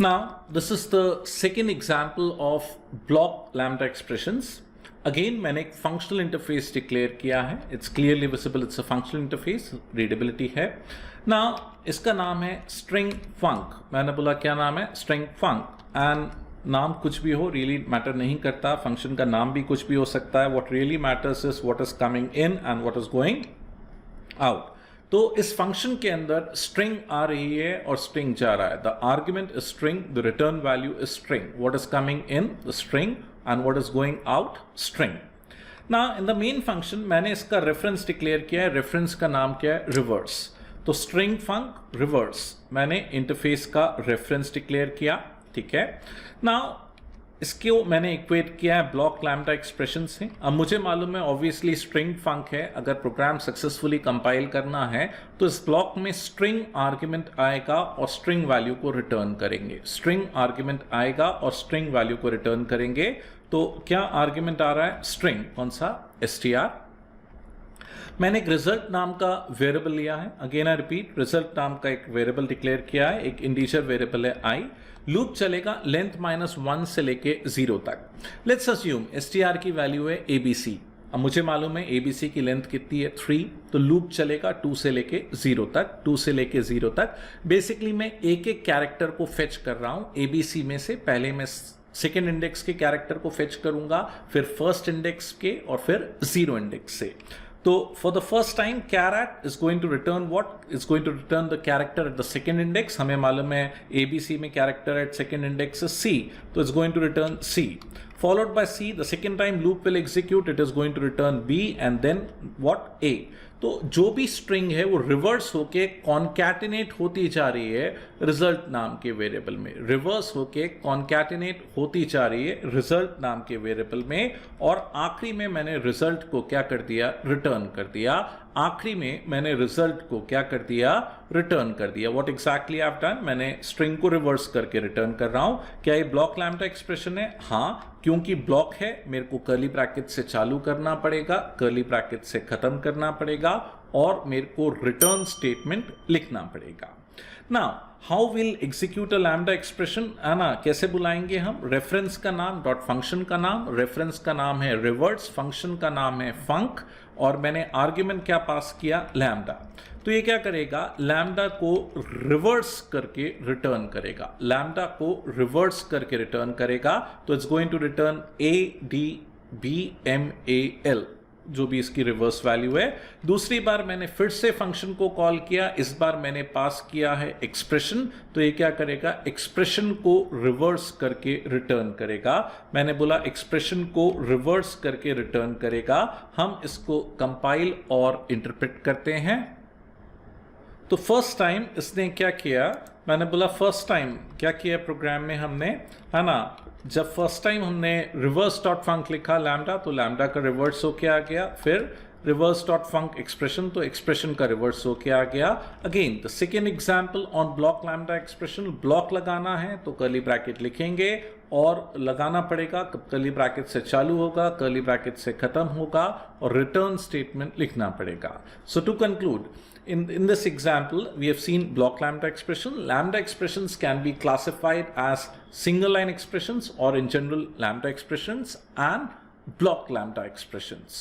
Now, this is the second example of block lambda expressions. Again, मैंने एक functional interface declare किया है. It's clearly visible. It's a functional interface. Readability है. Now, इसका नाम है string func. मैंने बोला क्या नाम है? String func. And नाम कुछ भी हो, really matter नहीं करता. Function का नाम भी कुछ भी हो सकता है. What really matters is what is coming in and what is going out. तो इस फंक्शन के अंदर स्ट्रिंग आ रही है और स्ट्रिंग जा रहा है. The argument is string, the return value is string. What is coming in the string and what is going out string. ना इन द मेन फंक्शन मैंने इसका रेफरेंस डिक्लेयर किया है. रेफरेंस का नाम क्या है? रिवर्स. तो स्ट्रिंग फंक रिवर्स मैंने इंटरफेस का रेफरेंस डिक्लेयर किया. ठीक है. नाउ इसको मैंने इक्वेट किया है ब्लॉक लैम्डा एक्सप्रेशन से. अब मुझे मालूम है ऑब्वियसली स्ट्रिंग फंक है. अगर प्रोग्राम सक्सेसफुली कंपाइल करना है तो इस ब्लॉक में स्ट्रिंग आर्ग्यूमेंट आएगा और स्ट्रिंग वैल्यू को रिटर्न करेंगे. स्ट्रिंग आर्ग्यूमेंट आएगा और स्ट्रिंग वैल्यू को रिटर्न करेंगे. तो क्या आर्ग्यूमेंट आ रहा है? स्ट्रिंग. कौन सा? str. मैंने एक रिजल्ट नाम का वेरिएबल लिया है. अगेन आई रिपीट, रिजल्ट नाम का एक वेरिएबल डिक्लेयर किया है. एक इंटीजर वेरिएबल है i. लूप चलेगा लेंथ -1 से लेके 0 तक. लेट्स अज्यूम str की वैल्यू है abc. अब मुझे मालूम है abc की लेंथ कितनी है? 3. तो लूप चलेगा 2 से लेके 0 तक. 2 से लेके 0 तक. बेसिकली मैं एक एक कैरेक्टर को फेच कर रहा हूं abc में से. पहले मैं सेकेंड इंडेक्स के कैरेक्टर को फेच करूंगा, फिर फर्स्ट इंडेक्स के और फिर 0 इंडेक्स से. तो for the first time caret is going to return what? Is going to return the character at the second index. हमें मालूम है ABC में character at second index is C. तो it's going to return C. Followed by C, the second time loop will execute. It is going to return B and then what? A. तो जो भी string है वो reverse होके concatenate होती जा रही है रिजल्ट नाम के वेरिएबल में. रिवर्स होके कॉन्कैटिनेट होती जा रही है रिजल्ट नाम के वेरिएबल में. और आखिरी में मैंने रिजल्ट को क्या कर दिया? रिटर्न कर दिया. आखिरी में मैंने रिजल्ट को क्या कर दिया? रिटर्न कर दिया. What exactly I have done? मैंने स्ट्रिंग को रिवर्स करके रिटर्न कर रहा हूं. क्या ये ब्लॉक लैम्डा एक्सप्रेशन है? हाँ, क्योंकि ब्लॉक है मेरे को कर्ली ब्रैकेट से चालू करना पड़ेगा, कर्ली ब्रैकेट से खत्म करना पड़ेगा और मेरे को रिटर्न स्टेटमेंट लिखना पड़ेगा. Now how will execute a lambda expression? है ना, कैसे बुलाएंगे हम? रेफरेंस का नाम डॉट फंक्शन का नाम. रेफरेंस का नाम है रिवर्स, फंक्शन का नाम है फंक और मैंने आर्ग्यूमेंट क्या पास किया? लैम्डा. तो ये क्या करेगा? लैम्डा को रिवर्स करके रिटर्न करेगा. लैम्डा को रिवर्स करके रिटर्न करेगा. तो it's going to return ADBMAL, जो भी इसकी रिवर्स वैल्यू है. दूसरी बार मैंने फिर से फंक्शन को कॉल किया. इस बार मैंने पास किया है एक्सप्रेशन. तो ये क्या करेगा? एक्सप्रेशन को रिवर्स करके रिटर्न करेगा. मैंने बोला एक्सप्रेशन को रिवर्स करके रिटर्न करेगा. हम इसको कंपाइल और इंटरप्रेट करते हैं. तो फर्स्ट टाइम इसने क्या किया? मैंने बोला फर्स्ट टाइम क्या किया प्रोग्राम में हमने, है ना, जब फर्स्ट टाइम हमने रिवर्स डॉट फंक लिखा लैम्डा, तो लैम्डा का रिवर्स होके आ गया. फिर रिवर्स डॉट फंक एक्सप्रेशन, तो एक्सप्रेशन का रिवर्स होके आ गया. Again the second example on block lambda expression. Block लगाना है तो कर्ली ब्रैकेट लिखेंगे और लगाना पड़ेगा. कर्ली ब्रैकेट से चालू होगा, कर्ली ब्रैकेट से खत्म होगा और रिटर्न स्टेटमेंट लिखना पड़ेगा. So to conclude, in this example we have seen block lambda expression. Lambda expressions can be classified as single line expressions or in general lambda expressions and block lambda expressions.